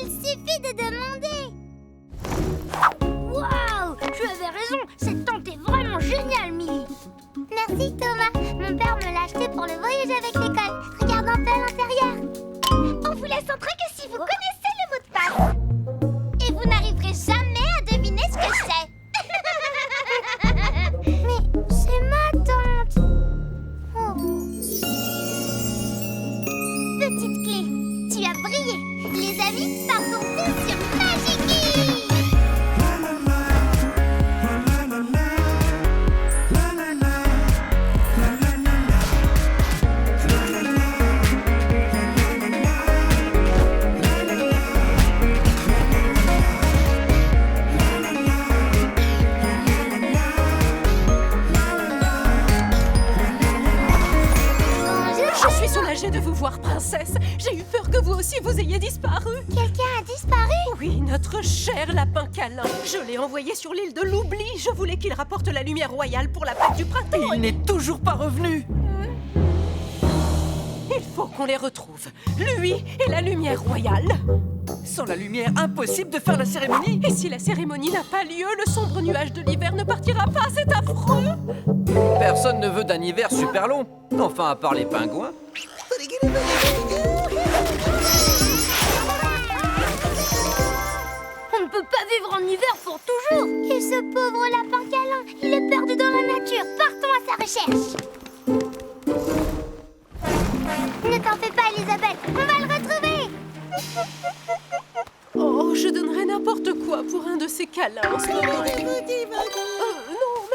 Il suffit de demander. Waouh! Tu avais raison, cette tente est vraiment géniale, Millie. Merci, Thomas. Mon père me l'a acheté pour le voyage avec l'école. Regarde un peu à l'intérieur. On vous laisse entrer que si vous connaissez le mot de passe. Et vous n'arriverez jamais à deviner ce que c'est. Mais c'est ma tante. Oh. Petite clé, tu as brillé. Les amis, partons tous sur Magiki. De vous voir, princesse. J'ai eu peur que vous aussi vous ayez disparu. Quelqu'un a disparu? Oui, notre cher lapin câlin. Je l'ai envoyé sur l'île de l'oubli. Je voulais qu'il rapporte la lumière royale pour la fête du printemps. Il n'est toujours pas revenu. Il faut qu'on les retrouve. Lui et la lumière royale. Sans la lumière, impossible de faire la cérémonie. Et si la cérémonie n'a pas lieu, le sombre nuage de l'hiver ne partira pas. C'est affreux. Personne ne veut d'un hiver super long. Enfin, à part les pingouins. On ne peut pas vivre en hiver pour toujours. Et ce pauvre lapin câlin, il est perdu dans la nature. Partons à sa recherche. Ne t'en fais pas, Elisabeth. On va le retrouver. Oh, je donnerais n'importe quoi pour un de ces câlins. Non,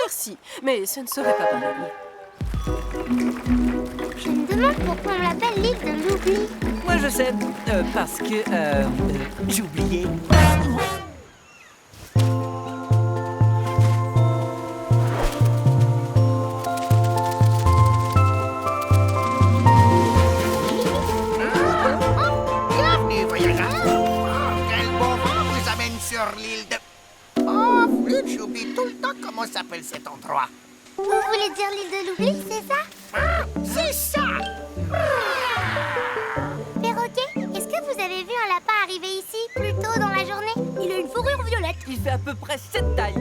merci. Mais ce ne serait pas pareil. Je me demande pourquoi on l'appelle l'île de l'oubli. Moi, je sais. Parce que... j'ai oublié. Bienvenue, voyageurs. Oh, quel bon vent vous amène sur l'île de... Oh, flûte, j'oublie tout le temps comment s'appelle cet endroit. Vous voulez dire l'île de l'oubli, c'est ça? Ah, c'est ça. Perroquet, est-ce que vous avez vu un lapin arriver ici plus tôt dans la journée? Il a une fourrure violette. Il fait à peu près cette taille.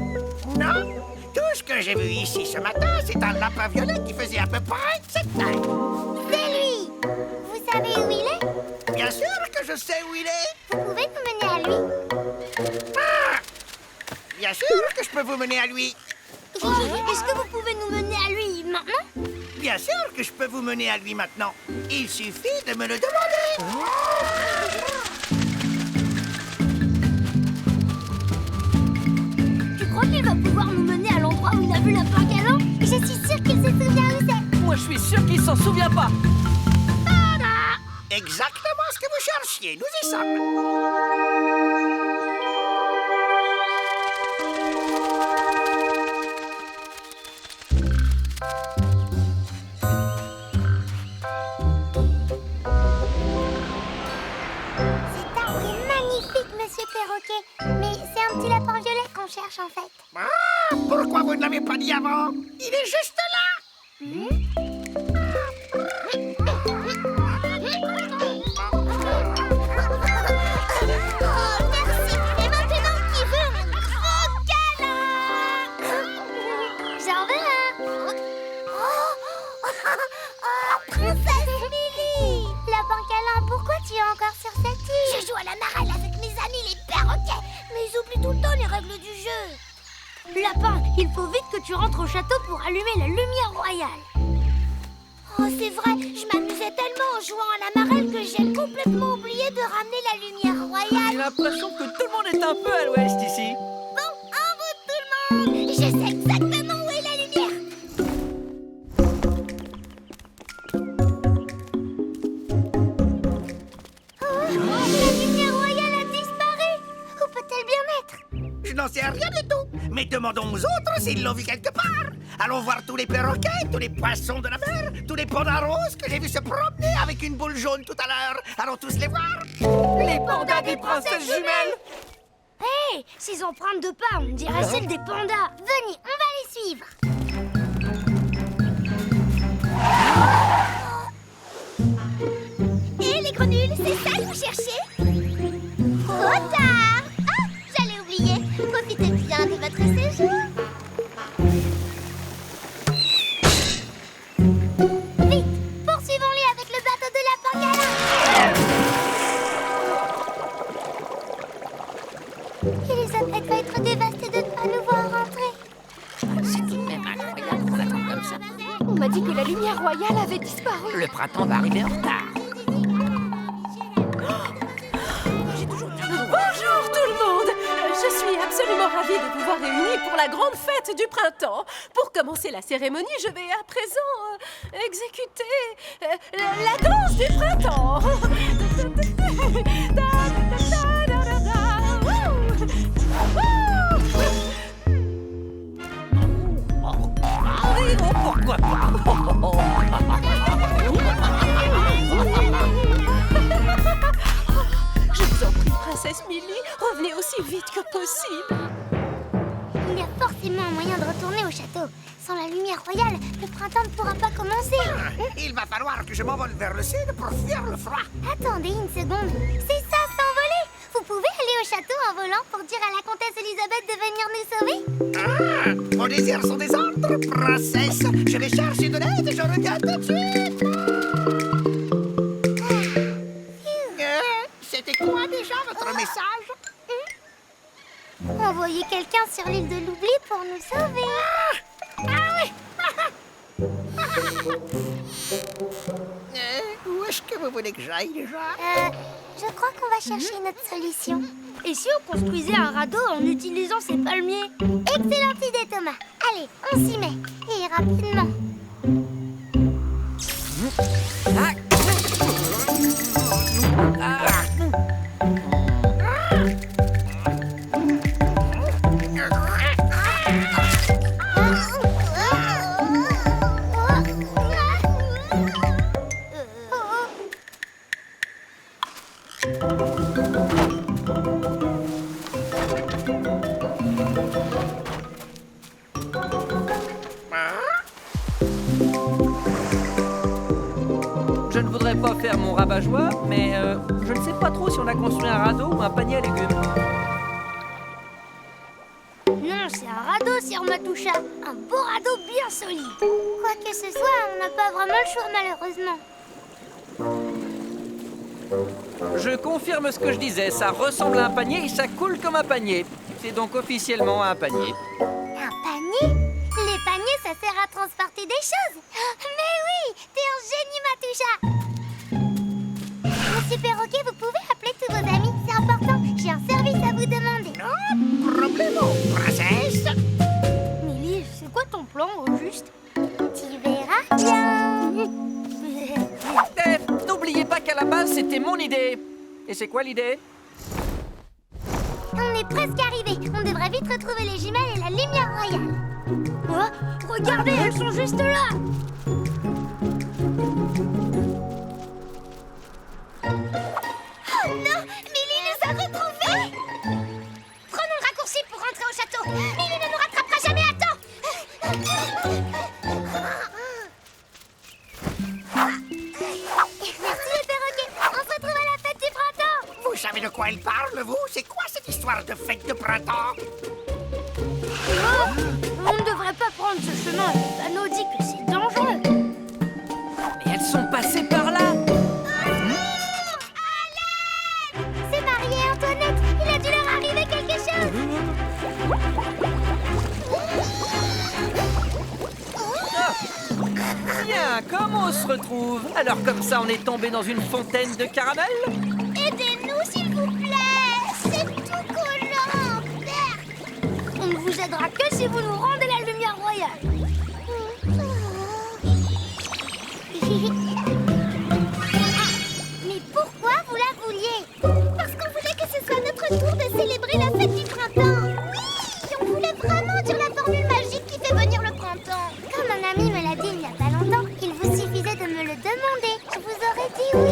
Non, tout ce que j'ai vu ici ce matin, c'est un lapin violet qui faisait à peu près cette taille. C'est lui. Vous savez où il est? Bien sûr que je sais où il est. Vous pouvez nous mener à lui? Ah, bien sûr que je peux vous mener à lui. Est-ce que vous pouvez nous mener à lui maintenant? Bien sûr que je peux vous mener à lui maintenant. Il suffit de me le demander. Tu crois qu'il va pouvoir nous mener à l'endroit où il a vu lapin câlin? Je suis sûre qu'il se souvient où c'est. Moi, je suis sûr qu'il s'en souvient pas. Tada! Exactement ce que vous cherchiez. Nous y sommes. Cet arbre est magnifique, monsieur Perroquet. Mais c'est un petit lapin violet qu'on cherche en fait. Ah, pourquoi vous ne l'avez pas dit avant? Il est juste là. Oh, merci. Et maintenant, qui veut un gros câlin? J'en veux un. Oh, princesse Millie. Lapin câlin, pourquoi tu es encore sur cette île? Je joue à la marelle avec mes amis les perroquets. Mais ils oublient tout le temps les règles du jeu. Lapin, il faut vite que tu rentres au château pour allumer la lumière royale. Oh, c'est vrai, je m'amusais tellement en jouant à la marelle que j'ai complètement oublié de ramener la lumière J'ai royale. l'impression que tout le monde est un peu à l'ouest ici. Bon, en route tout le monde. Je sais exactement où est la lumière. Oh, la lumière royale a disparu. Où peut-elle bien être? Je n'en sais rien du tout. Mais demandons aux autres s'ils l'ont vu quelque part. Allons voir tous les perroquets, tous les poissons de la mer, tous les pandas roses que j'ai vus se promener avec une boule jaune tout à l'heure. Allons tous les voir. Les pandas des princesses jumelles. Hé, ces empreintes de pas, on dirait celles des pandas. Venez, on va les suivre. Et les grenules, c'est ça que vous cherchez? Oh, notre séjour. Vite, poursuivons-les avec le bateau de lapin câlin. Elisabeth va être dévastée de ne pas nous voir rentrer. C'est tout de même incroyable qu'on attend comme ça. On m'a dit que la lumière royale avait disparu. Le printemps va arriver en retard. Bonjour tout le monde. Je suis absolument ravie de vous voir réunis pour la grande fête du printemps. Pour commencer la cérémonie, je vais à présent exécuter la danse du printemps. Pourquoi pas? Je vous en prie, princesse Millie, revenez aussi vite que possible. Il y a forcément un moyen de retourner au château. Sans la lumière royale, le printemps ne pourra pas commencer. Il va falloir que je m'envole vers le sud pour fuir le froid. Attendez une seconde. C'est ça, s'envoler. Vous pouvez aller au château en volant pour dire à la comtesse Elisabeth de venir nous sauver? Vos désirs sont des ordres, princesse. Je vais chercher de l'aide et je reviens tout de suite. C'était quoi déjà votre message? Envoyer quelqu'un sur l'île de l'oubli pour nous sauver. Où est-ce que vous voulez que j'aille déjà? Je crois qu'on va chercher notre solution. Et si on construisait un radeau en utilisant ces palmiers? Excellente idée, Thomas. Allez, on s'y met. Et rapidement. Je ne voudrais pas faire mon rabat-joie, mais je ne sais pas trop si on a construit un radeau ou un panier à légumes. Non, c'est un radeau, Sir Matoucha. Un beau radeau bien solide. Quoi que ce soit, on n'a pas vraiment le choix, malheureusement. Je confirme ce que je disais, ça ressemble à un panier et ça coule comme un panier. C'est donc officiellement un panier. Un panier? Les paniers, ça sert à transporter des choses. Mais oui, t'es un génie, Matoucha. Monsieur Perroquet, vous pouvez appeler tous vos amis, c'est important. J'ai un service à vous demander. Problemo, princesse. Millie, c'est quoi ton plan, au juste? Tu verras bien. Eh, n'oubliez pas qu'à la base, c'était mon idée. Et c'est quoi l'idée? On est presque arrivé. On devrait vite retrouver les jumelles et la lumière royale. Oh, regardez, elles sont juste là. Oh non, Millie nous a retrouvés. Prenons le raccourci pour rentrer au château. Millie ne nous rattrapera jamais à temps. Merci le perroquet. On se retrouve à la fête du printemps. Vous savez de quoi elle parle, vous? C'est quoi cette histoire de fête de printemps? Oh, on ne devrait pas prendre ce chemin. Le panneau dit que c'est dangereux. Mais elles sont passées par là. C'est Marie et Antoinette. Il a dû leur arriver quelque chose. Tiens, comment on se retrouve? Alors comme ça, on est tombé dans une fontaine de caramel? Aidez-nous, s'il vous plaît. C'est tout collant. Merde. On ne vous aidera que si vous nous rendez la lumière royale. Mais pourquoi vous la vouliez? Parce qu'on voulait que ce soit notre tour de célébrer la fête du printemps. Oui, on voulait vraiment dire la formule magique qui fait venir le printemps. Comme un ami me l'a dit il n'y a pas longtemps, il vous suffisait de me le demander. Je vous aurais dit oui.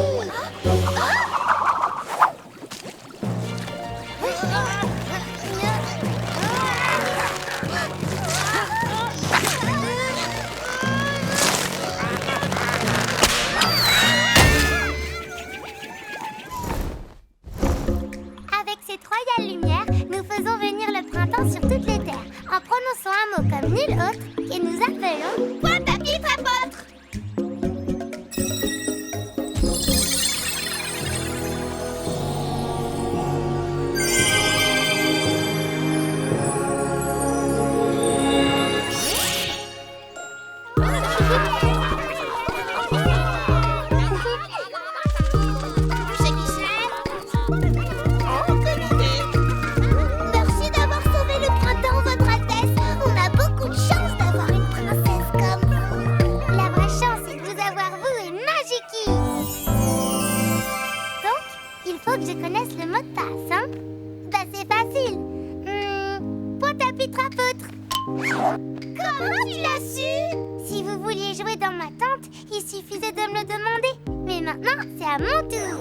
que je connaisse le mot de passe, hein? Bah, c'est facile. Pointe à pitre à feutre. Comment tu l'as su? Si vous vouliez jouer dans ma tente, il suffisait de me le demander. Mais maintenant, c'est à mon tour.